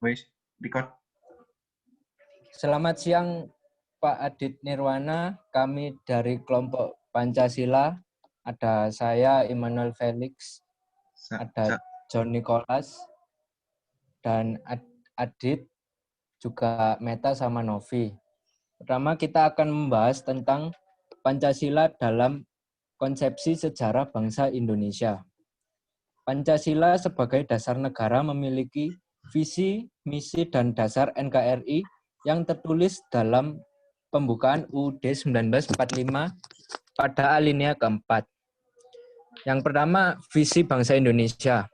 Wes, record. Selamat siang Pak Adit Nirwana, kami dari kelompok Pancasila. Ada saya Immanuel Felix, ada John Nicholas, dan Adit, juga Meta sama Novi. Pertama kita akan membahas tentang Pancasila dalam konsepsi sejarah bangsa Indonesia. Pancasila sebagai dasar negara memiliki visi, misi, dan dasar NKRI yang tertulis dalam pembukaan UUD 1945 pada alinea keempat. Yang pertama, visi bangsa Indonesia.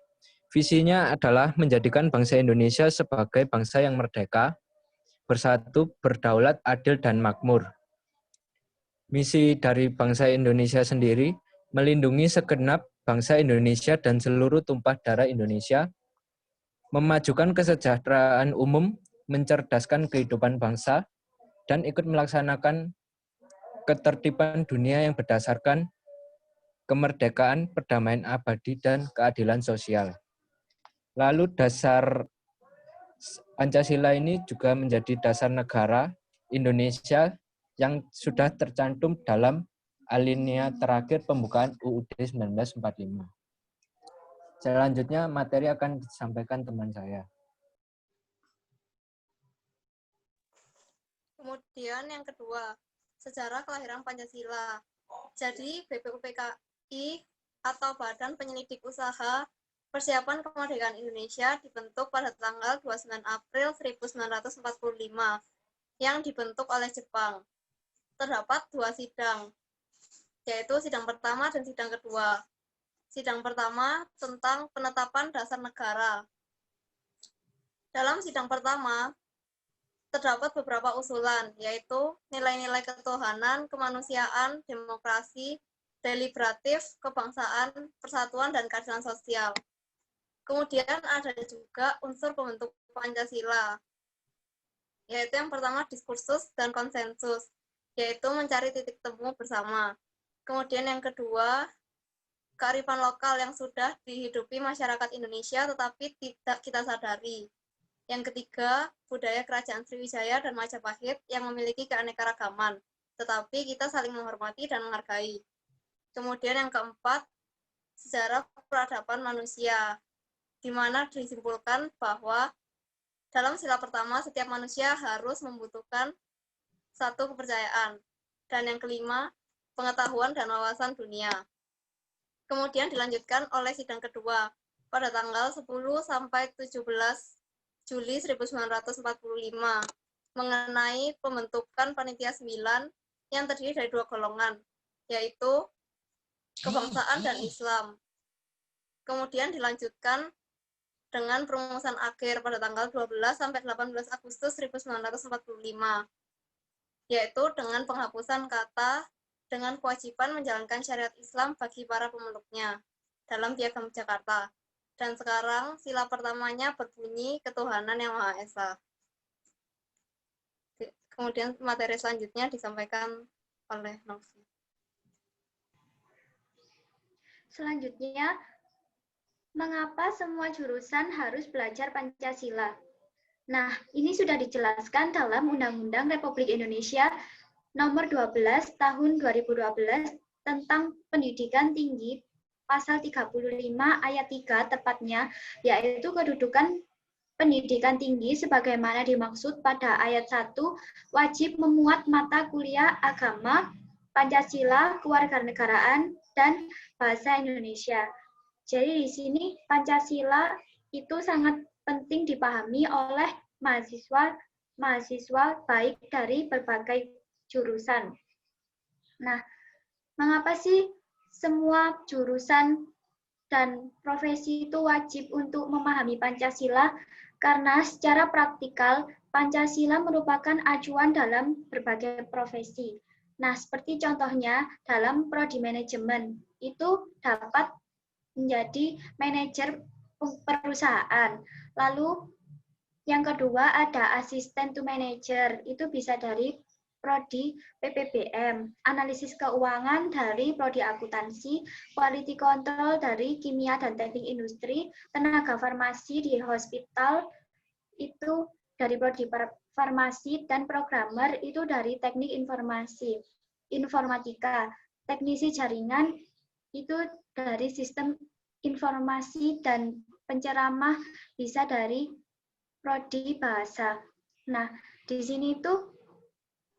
Visinya adalah menjadikan bangsa Indonesia sebagai bangsa yang merdeka, bersatu, berdaulat, adil, dan makmur. Misi dari bangsa Indonesia sendiri, melindungi segenap bangsa Indonesia dan seluruh tumpah darah Indonesia, memajukan kesejahteraan umum, mencerdaskan kehidupan bangsa, dan ikut melaksanakan ketertiban dunia yang berdasarkan kemerdekaan, perdamaian abadi, dan keadilan sosial. Lalu dasar Pancasila ini juga menjadi dasar negara Indonesia yang sudah tercantum dalam alinea terakhir pembukaan UUD 1945. Selanjutnya materi akan disampaikan teman saya. Kemudian yang kedua, sejarah kelahiran Pancasila. Jadi BPUPKI atau Badan Penyelidik Usaha Persiapan Kemerdekaan Indonesia dibentuk pada tanggal 29 April 1945 yang dibentuk oleh Jepang. Terdapat dua sidang, yaitu sidang pertama dan sidang kedua. Sidang pertama tentang penetapan dasar negara. Dalam sidang pertama, terdapat beberapa usulan, yaitu nilai-nilai ketuhanan, kemanusiaan, demokrasi, deliberatif, kebangsaan, persatuan, dan keadilan sosial. Kemudian ada juga unsur pembentuk Pancasila, yaitu yang pertama diskursus dan konsensus, yaitu mencari titik temu bersama. Kemudian yang kedua, kearifan lokal yang sudah dihidupi masyarakat Indonesia tetapi tidak kita sadari. Yang ketiga, budaya kerajaan Sriwijaya dan Majapahit yang memiliki keanekaragaman, tetapi kita saling menghormati dan menghargai. Kemudian yang keempat, sejarah peradaban manusia, di mana disimpulkan bahwa dalam sila pertama setiap manusia harus membutuhkan satu kepercayaan. Dan yang kelima, pengetahuan dan wawasan dunia. Kemudian dilanjutkan oleh sidang kedua pada tanggal 10 sampai 17 Juli 1945 mengenai pembentukan Panitia 9 yang terdiri dari dua golongan, yaitu kebangsaan dan Islam. Kemudian dilanjutkan dengan perumusan akhir pada tanggal 12 sampai 18 Agustus 1945, yaitu dengan penghapusan kata dengan kewajiban menjalankan syariat Islam bagi para pemeluknya dalam Piagam Jakarta. Dan sekarang sila pertamanya berbunyi ketuhanan yang Maha Esa. Kemudian materi selanjutnya disampaikan oleh Novi. Selanjutnya, mengapa semua jurusan harus belajar Pancasila? Nah, ini sudah dijelaskan dalam Undang-Undang Republik Indonesia Nomor 12 Tahun 2012 tentang Pendidikan Tinggi Pasal 35 ayat 3 tepatnya, yaitu kedudukan pendidikan tinggi sebagaimana dimaksud pada ayat 1 wajib memuat mata kuliah agama, Pancasila, kewarganegaraan, dan bahasa Indonesia. Jadi di sini Pancasila itu sangat penting dipahami oleh mahasiswa baik dari berbagai jurusan. Nah, mengapa sih semua jurusan dan profesi itu wajib untuk memahami Pancasila? Karena secara praktikal, Pancasila merupakan acuan dalam berbagai profesi. Nah, seperti contohnya dalam prodi manajemen, itu dapat menjadi manajer perusahaan. Lalu yang kedua ada asisten to manager, itu bisa dari prodi PPBM, analisis keuangan dari prodi akuntansi, quality control dari kimia dan teknik industri, tenaga farmasi di hospital, itu dari prodi farmasi, dan programmer itu dari teknik informasi, informatika. Teknisi jaringan itu dari sistem informasi, dan penceramah bisa dari prodi bahasa. Nah, di sini tuh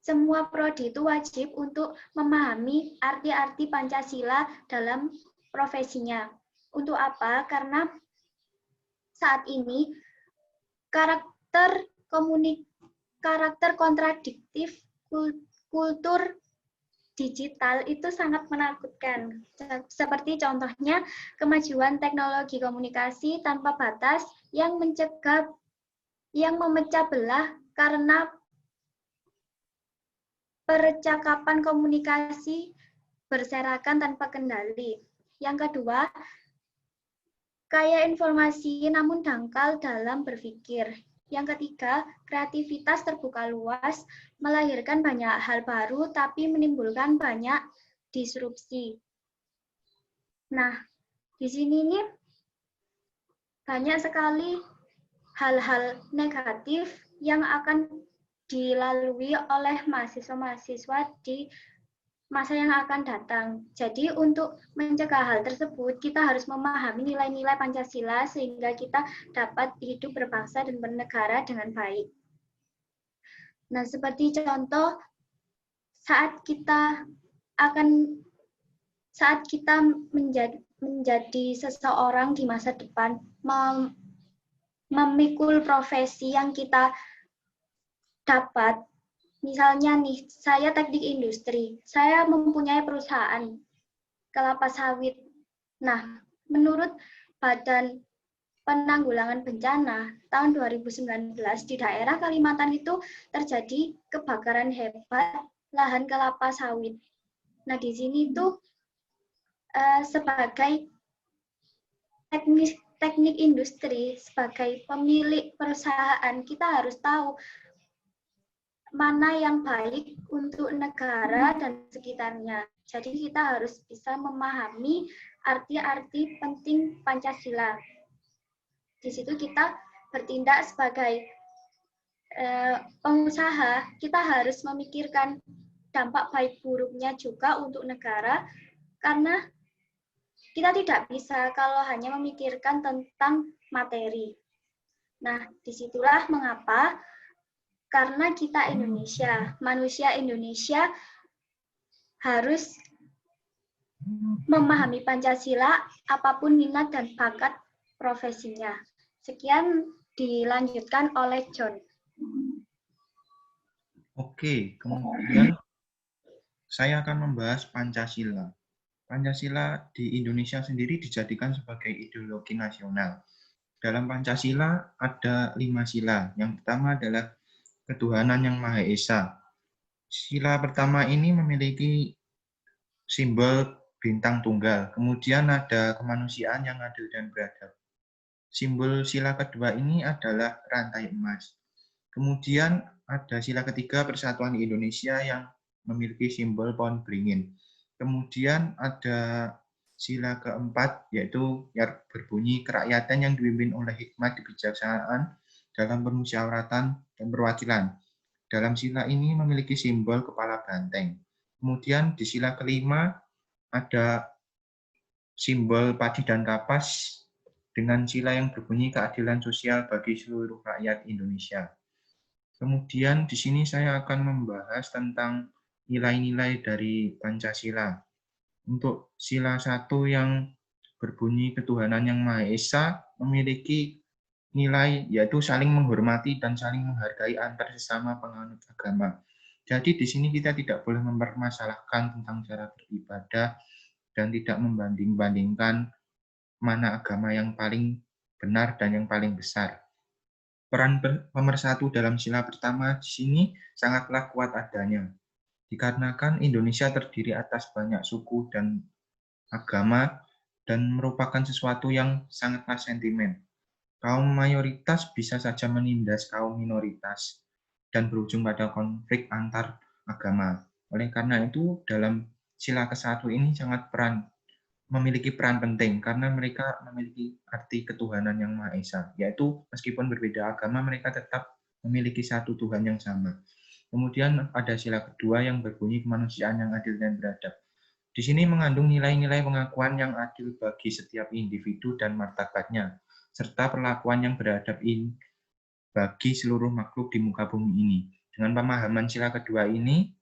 semua prodi itu wajib untuk memahami arti-arti Pancasila dalam profesinya. Untuk apa? Karena saat ini karakter kontradiktif kultur digital itu sangat menakutkan. Seperti contohnya kemajuan teknologi komunikasi tanpa batas yang memecah belah karena percakapan komunikasi berserakan tanpa kendali. Yang kedua, kaya informasi namun dangkal dalam berpikir. Yang ketiga, kreativitas terbuka luas, melahirkan banyak hal baru, tapi menimbulkan banyak disrupsi. Nah, di sini nih banyak sekali hal-hal negatif yang akan dilalui oleh mahasiswa-mahasiswa di masa yang akan datang. Jadi untuk mencegah hal tersebut, kita harus memahami nilai-nilai Pancasila sehingga kita dapat hidup berbangsa dan bernegara dengan baik. Nah, seperti contoh, saat kita menjadi seseorang di masa depan, memikul profesi yang kita dapat. Misalnya nih, saya teknik industri, saya mempunyai perusahaan kelapa sawit. Nah, menurut Badan Penanggulangan Bencana tahun 2019 di daerah Kalimantan itu terjadi kebakaran hebat lahan kelapa sawit. Nah, di sini tuh sebagai teknik industri, sebagai pemilik perusahaan, kita harus tahu mana yang baik untuk negara dan sekitarnya. Jadi kita harus bisa memahami arti-arti penting Pancasila. Di situ kita bertindak sebagai pengusaha, kita harus memikirkan dampak baik buruknya juga untuk negara, karena kita tidak bisa kalau hanya memikirkan tentang materi. Nah, disitulah mengapa karena kita Indonesia, manusia Indonesia harus memahami Pancasila apapun minat dan bakat profesinya. Sekian dilanjutkan oleh John. Oke, kemudian saya akan membahas Pancasila. Pancasila di Indonesia sendiri dijadikan sebagai ideologi nasional. Dalam Pancasila ada 5 sila. Yang pertama adalah ketuhanan yang Maha Esa. Sila pertama ini memiliki simbol bintang tunggal. Kemudian ada kemanusiaan yang adil dan beradab. Simbol sila kedua ini adalah rantai emas. Kemudian ada sila ketiga Persatuan Indonesia yang memiliki simbol pohon beringin. Kemudian ada sila keempat yaitu yang berbunyi kerakyatan yang dipimpin oleh hikmat kebijaksanaan dalam permusyawaratan dan perwakilan. Dalam sila ini memiliki simbol kepala banteng. Kemudian di sila kelima ada simbol padi dan kapas dengan sila yang berbunyi keadilan sosial bagi seluruh rakyat Indonesia. Kemudian di sini saya akan membahas tentang nilai-nilai dari Pancasila. Untuk sila 1 yang berbunyi ketuhanan yang Maha Esa memiliki nilai yaitu saling menghormati dan saling menghargai antar sesama penganut agama. Jadi di sini kita tidak boleh mempermasalahkan tentang cara beribadah dan tidak membanding-bandingkan mana agama yang paling benar dan yang paling besar. Peran pemersatu dalam sila pertama di sini sangatlah kuat adanya. Dikarenakan Indonesia terdiri atas banyak suku dan agama dan merupakan sesuatu yang sangatlah sentimen. Kaum mayoritas bisa saja menindas kaum minoritas dan berujung pada konflik antar agama. Oleh karena itu, dalam sila ke-1 ini sangat peran memiliki peran penting karena mereka memiliki arti ketuhanan yang Maha Esa, yaitu meskipun berbeda agama mereka tetap memiliki satu Tuhan yang sama. Kemudian ada sila kedua yang berbunyi kemanusiaan yang adil dan beradab. Di sini mengandung nilai-nilai pengakuan yang adil bagi setiap individu dan martabatnya, serta perlakuan yang beradab bagi seluruh makhluk di muka bumi ini. Dengan pemahaman sila kedua ini,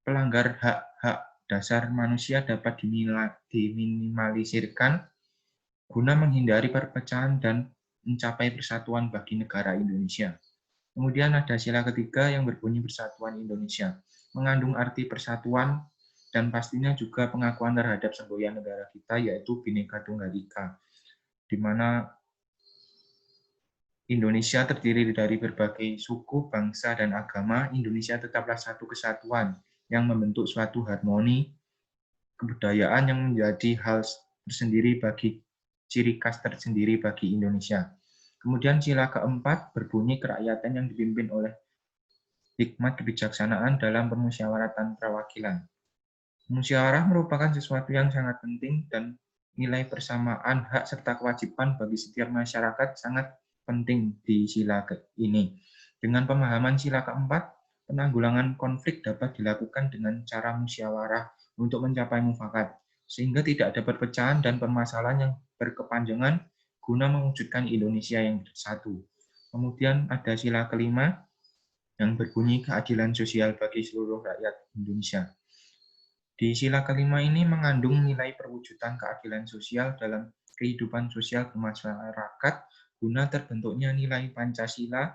pelanggar hak-hak dasar manusia dapat diminimalisirkan guna menghindari perpecahan dan mencapai persatuan bagi negara Indonesia. Kemudian ada sila ketiga yang berbunyi Persatuan Indonesia, mengandung arti persatuan dan pastinya juga pengakuan terhadap semboyan negara kita, yaitu Bhinneka Tunggal Ika, di mana Indonesia terdiri dari berbagai suku, bangsa, dan agama. Indonesia tetaplah satu kesatuan yang membentuk suatu harmoni kebudayaan yang menjadi hal tersendiri bagi ciri khas tersendiri bagi Indonesia. Kemudian sila keempat berbunyi kerakyatan yang dipimpin oleh hikmat kebijaksanaan dalam permusyawaratan perwakilan. Musyawarah merupakan sesuatu yang sangat penting dan nilai persamaan hak serta kewajiban bagi setiap masyarakat sangat penting di sila ini. Dengan pemahaman sila keempat, penanggulangan konflik dapat dilakukan dengan cara musyawarah untuk mencapai mufakat, sehingga tidak ada perpecahan dan permasalahan yang berkepanjangan guna mewujudkan Indonesia yang bersatu. Kemudian ada sila kelima yang berbunyi keadilan sosial bagi seluruh rakyat Indonesia. Di sila kelima ini mengandung nilai perwujudan keadilan sosial dalam kehidupan sosial bermasyarakat guna terbentuknya nilai Pancasila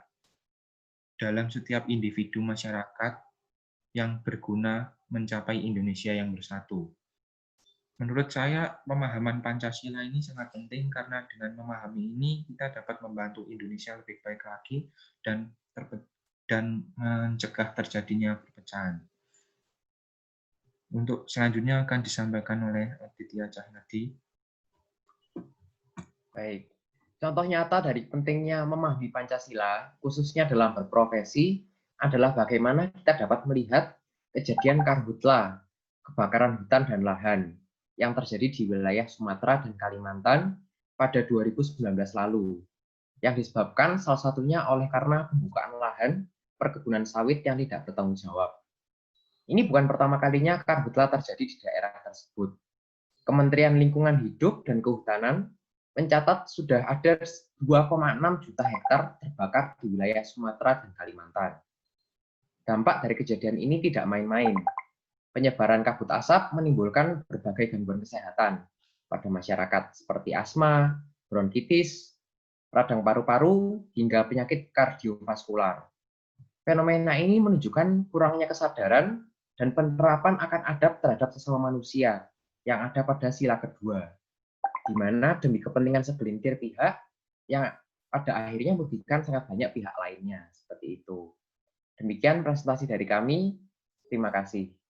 dalam setiap individu masyarakat yang berguna mencapai Indonesia yang bersatu. Menurut saya, pemahaman Pancasila ini sangat penting karena dengan memahami ini kita dapat membantu Indonesia lebih baik lagi dan mencegah terjadinya perpecahan. Untuk selanjutnya akan disampaikan oleh Aditya Cahyadi. Baik. Contoh nyata dari pentingnya memahami Pancasila, khususnya dalam berprofesi, adalah bagaimana kita dapat melihat kejadian karhutla, kebakaran hutan dan lahan, yang terjadi di wilayah Sumatera dan Kalimantan pada 2019 lalu, yang disebabkan salah satunya oleh karena pembukaan lahan perkebunan sawit yang tidak bertanggung jawab. Ini bukan pertama kalinya karhutla terjadi di daerah tersebut. Kementerian Lingkungan Hidup dan Kehutanan mencatat sudah ada 2,6 juta hektar terbakar di wilayah Sumatera dan Kalimantan. Dampak dari kejadian ini tidak main-main. Penyebaran kabut asap menimbulkan berbagai gangguan kesehatan pada masyarakat seperti asma, bronkitis, radang paru-paru, hingga penyakit kardiovaskular. Fenomena ini menunjukkan kurangnya kesadaran dan penerapan akan adab terhadap sesama manusia yang ada pada sila kedua, di mana demi kepentingan segelintir pihak yang pada akhirnya merugikan sangat banyak pihak lainnya. Seperti itu. Demikian presentasi dari kami. Terima kasih.